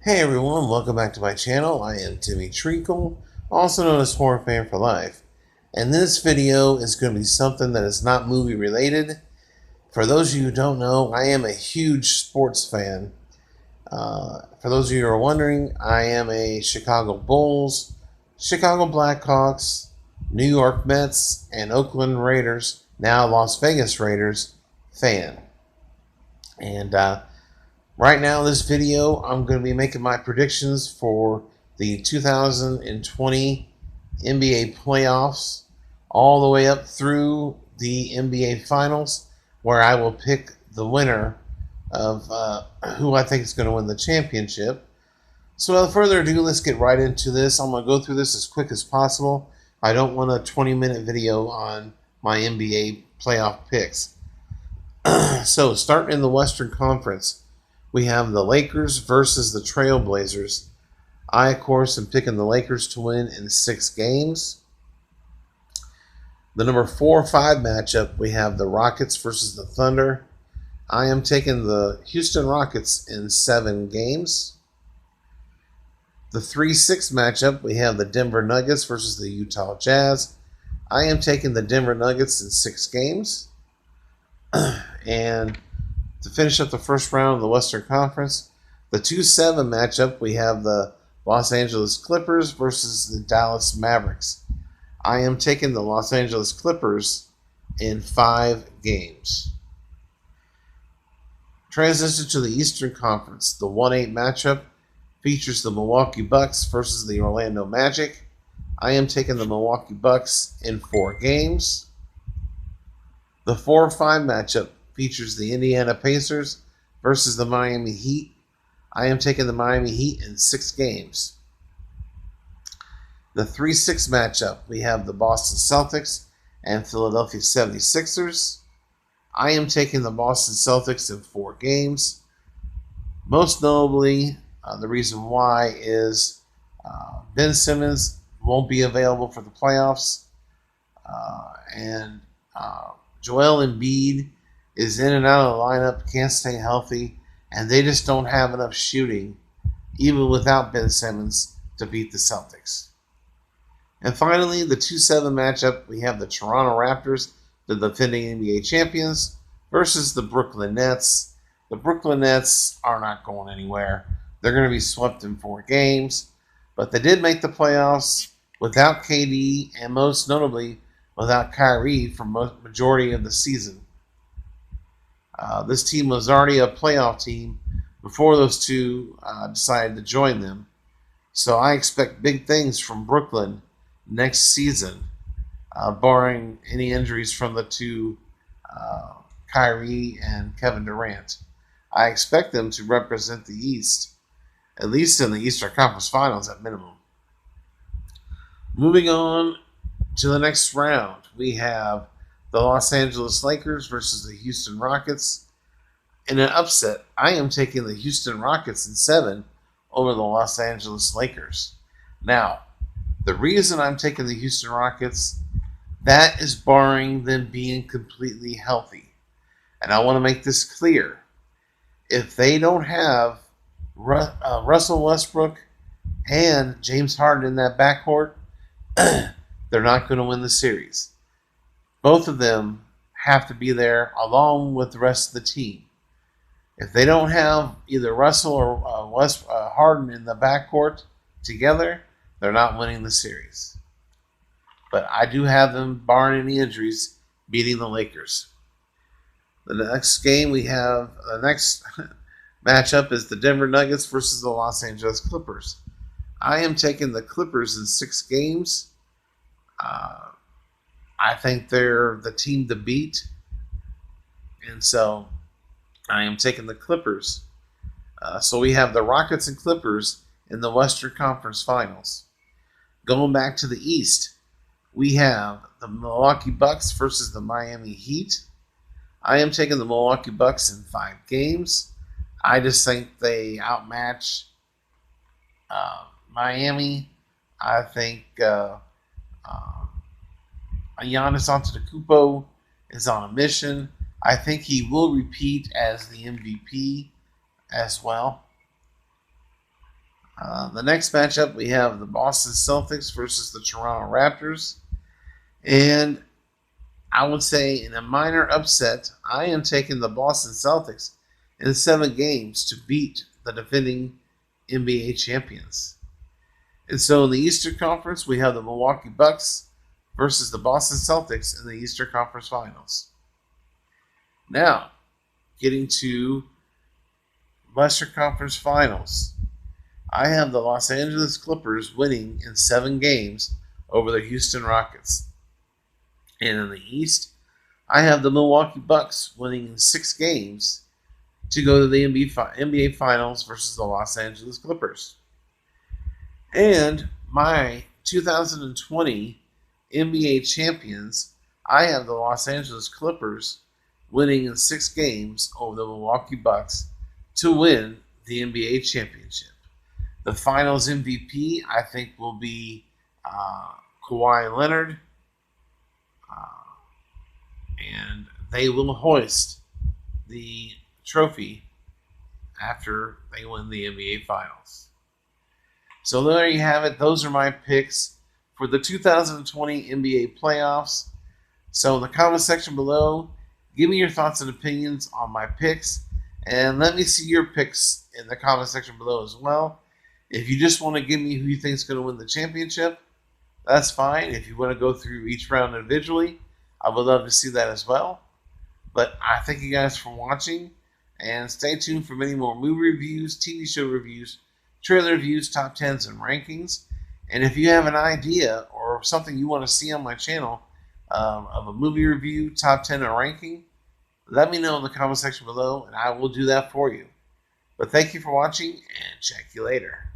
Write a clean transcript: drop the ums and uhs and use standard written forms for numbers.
Hey everyone, welcome back to my channel. I am Timmy Treacle, also known as Horror Fan for Life. And this video is going to be something that is not movie related. For those of you who don't know, I am a huge sports fan. For those of you who are wondering, I am a Chicago Bulls, Chicago Blackhawks, New York Mets, and Oakland Raiders, now Las Vegas Raiders, fan. And right now, in this video, I'm going to be making my predictions for the 2020 NBA playoffs, all the way up through the NBA Finals, where I will pick the winner of who I think is going to win the championship. So, without further ado, let's get right into this. I'm going to go through this as quick as possible. I don't want a 20-minute video on my NBA playoff picks. So, starting in the Western Conference, we have the Lakers versus the Trailblazers. I, of course, am picking the Lakers to win in 6 games. The number 4 or 5 matchup, we have the Rockets versus the Thunder. I am taking the Houston Rockets in 7 games. The 3-6 matchup, we have the Denver Nuggets versus the Utah Jazz. I am taking the Denver Nuggets in 6 games. And to finish up the first round of the Western Conference, the 2-7 matchup, we have the Los Angeles Clippers versus the Dallas Mavericks. I am taking the Los Angeles Clippers in 5 games. Transition to the Eastern Conference. The 1-8 matchup features the Milwaukee Bucks versus the Orlando Magic. I am taking the Milwaukee Bucks in 4 games. The 4-5 matchup features the Indiana Pacers versus the Miami Heat. I am taking the Miami Heat in 6 games. The 3-6 matchup, we have the Boston Celtics and Philadelphia 76ers. I am taking the Boston Celtics in 4 games. Most notably, the reason why is Ben Simmons won't be available for the playoffs. And Joel Embiid is in and out of the lineup, can't stay healthy, and they just don't have enough shooting, even without Ben Simmons, to beat the Celtics. And finally, the 2-7 matchup, we have the Toronto Raptors, the defending NBA champions, versus the Brooklyn Nets. The Brooklyn Nets are not going anywhere. They're going to be swept in 4 games, but they did make the playoffs without KD and most notably without Kyrie for majority of the season. This team was already a playoff team before those two decided to join them. So I expect big things from Brooklyn next season, barring any injuries from the two, Kyrie and Kevin Durant. I expect them to represent the East, at least in the Eastern Conference Finals at minimum. Moving on to the next round, we have the Los Angeles Lakers versus the Houston Rockets. In an upset, I am taking the Houston Rockets in 7 over the Los Angeles Lakers. Now, the reason I'm taking the Houston Rockets, that is barring them being completely healthy. And I want to make this clear. If they don't have Russell Westbrook and James Harden in that backcourt, they're not going to win the series. Both of them have to be there along with the rest of the team. If they don't have either Russell or Harden in the backcourt together, they're not winning the series. But I do have them, barring any injuries, beating the Lakers. The next game we have, the next matchup is the Denver Nuggets versus the Los Angeles Clippers. I am taking the Clippers in 6 games. I think they're the team to beat. And so I am taking the Clippers. So we have the Rockets and Clippers in the Western Conference Finals. Going back to the East, we have the Milwaukee Bucks versus the Miami Heat. I am taking the Milwaukee Bucks in 5 games. I just think they outmatch Miami. I think Giannis Antetokounmpo is on a mission. I think he will repeat as the MVP as well. The next matchup, we have the Boston Celtics versus the Toronto Raptors. And I would say in a minor upset, I am taking the Boston Celtics in 7 games to beat the defending NBA champions. And so in the Eastern Conference, we have the Milwaukee Bucks versus the Boston Celtics in the Eastern Conference Finals. Now, getting to Western Conference Finals, I have the Los Angeles Clippers winning in 7 games over the Houston Rockets. And in the East, I have the Milwaukee Bucks winning in 6 games to go to the NBA Finals versus the Los Angeles Clippers. And my 2020 NBA champions, I have the Los Angeles Clippers winning in 6 games over the Milwaukee Bucks to win the NBA championship. The Finals MVP, I think, will be Kawhi Leonard, and they will hoist the trophy after they win the NBA Finals. So there you have it. Those are my picks for the 2020 NBA playoffs. So in the comment section below, give me your thoughts and opinions on my picks, and let me see your picks in the comment section below as well. If you just want to give me who you think is going to win the championship, that's fine. If you want to go through each round individually, I would love to see that as well. But I thank you guys for watching, and stay tuned for many more movie reviews, TV show reviews, trailer reviews, top 10s, and rankings. And if you have an idea or something you want to see on my channel of a movie review, top 10, or ranking, let me know in the comment section below, and I will do that for you. But thank you for watching, and check you later.